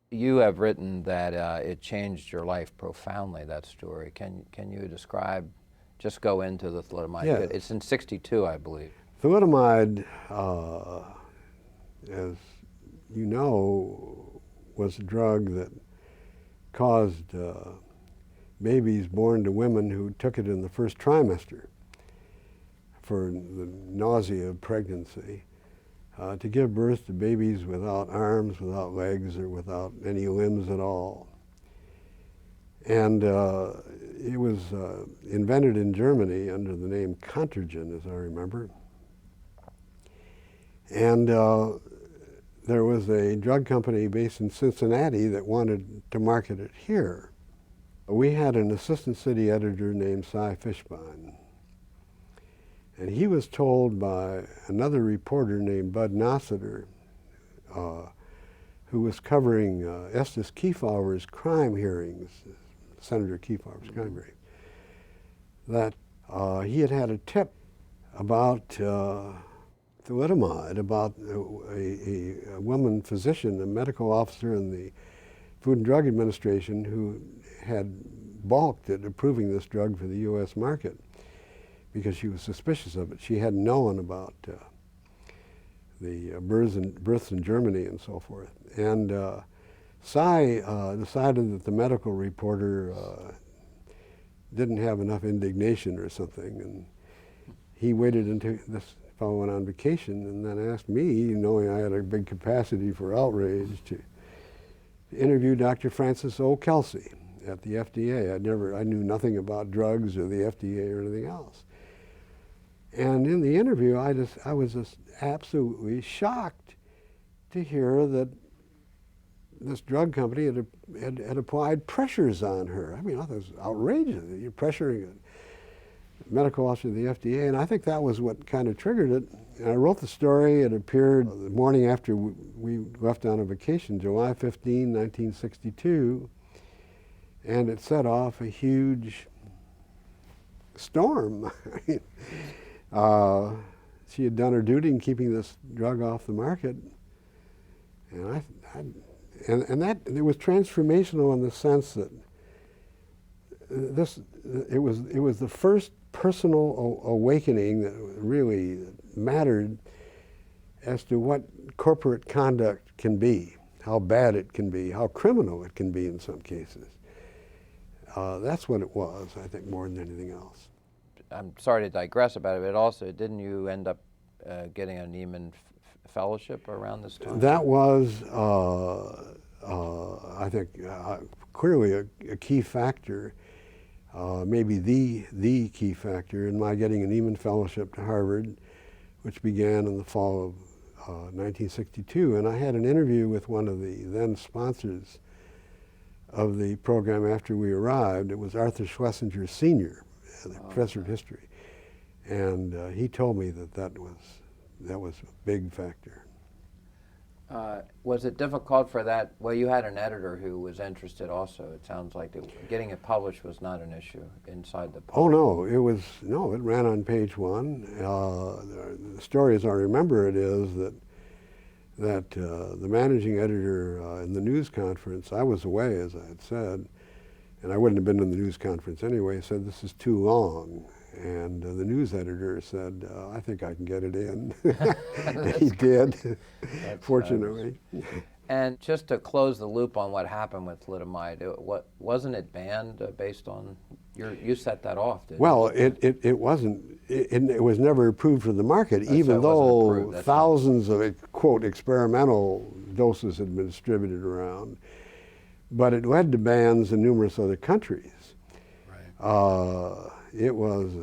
You have written that it changed your life profoundly, that story. Can you describe, just go into the thalidomide? Yeah. It's in '62, I believe. Thalidomide, as you know, was a drug that caused babies born to women who took it in the first trimester for the nausea of pregnancy, to give birth to babies without arms, without legs, or without any limbs at all. And it was invented in Germany under the name Contergen, as I remember. And there was a drug company based in Cincinnati that wanted to market it here. We had an assistant city editor named Cy Fishbein. And he was told by another reporter named Bud Nossiter, who was covering Estes Kefauver's crime hearings, Senator Kefauver's crime hearings, that he had had a tip about thalidomide, about a woman physician, a medical officer in the Food and Drug Administration who had balked at approving this drug for the U.S. market because she was suspicious of it. She hadn't known about the births in Germany and so forth. And Cy decided that the medical reporter didn't have enough indignation or something, and he waited until this fellow went on vacation and then asked me, knowing I had a big capacity for outrage, to interview Dr. Francis O. Kelsey at the FDA. I knew nothing about drugs or the FDA or anything else. And in the interview, I was just absolutely shocked to hear that this drug company had applied pressures on her. I mean, I thought it was outrageous. You're pressuring a medical officer of the FDA, and I think that was what kind of triggered it. And I wrote the story. It appeared the morning after we left on a vacation, July 15, 1962, and it set off a huge storm. She had done her duty in keeping this drug off the market, and that it was transformational in the sense that it was the first personal awakening that really mattered as to what corporate conduct can be, how bad it can be, how criminal it can be in some cases. That's what it was, I think, more than anything else. I'm sorry to digress about it, but also, didn't you end up getting a Neiman Fellowship around this time? That was, I think, clearly a key factor, maybe the key factor in my getting a Neiman Fellowship to Harvard, which began in the fall of 1962. And I had an interview with one of the then sponsors of the program after we arrived. It was Arthur Schlesinger Sr., the professor of history, and he told me that was a big factor. Was it difficult for that? Well, you had an editor who was interested also. It sounds like getting it published was not an issue inside the public. Oh no, it ran on page one. The story, as I remember it, is that the managing editor in the news conference, I was away, as I had said, and I wouldn't have been in the news conference anyway, said, "This is too long." And the news editor said, "I think I can get it in." He did, fortunately. And just to close the loop on what happened with thalidomide, wasn't it banned based on you set that off, didn't you? Well, it wasn't. It was never approved for the market, even so though thousands of, quote, experimental doses had been distributed around. But it led to bans in numerous other countries. Right. It was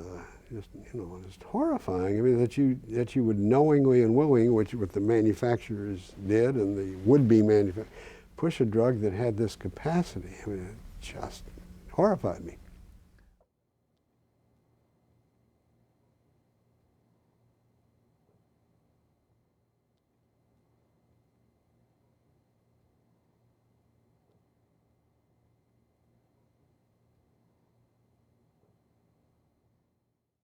just horrifying. I mean, that you would knowingly and willingly, which what the manufacturers did and the would-be manufacturers, push a drug that had this capacity. I mean, it just horrified me.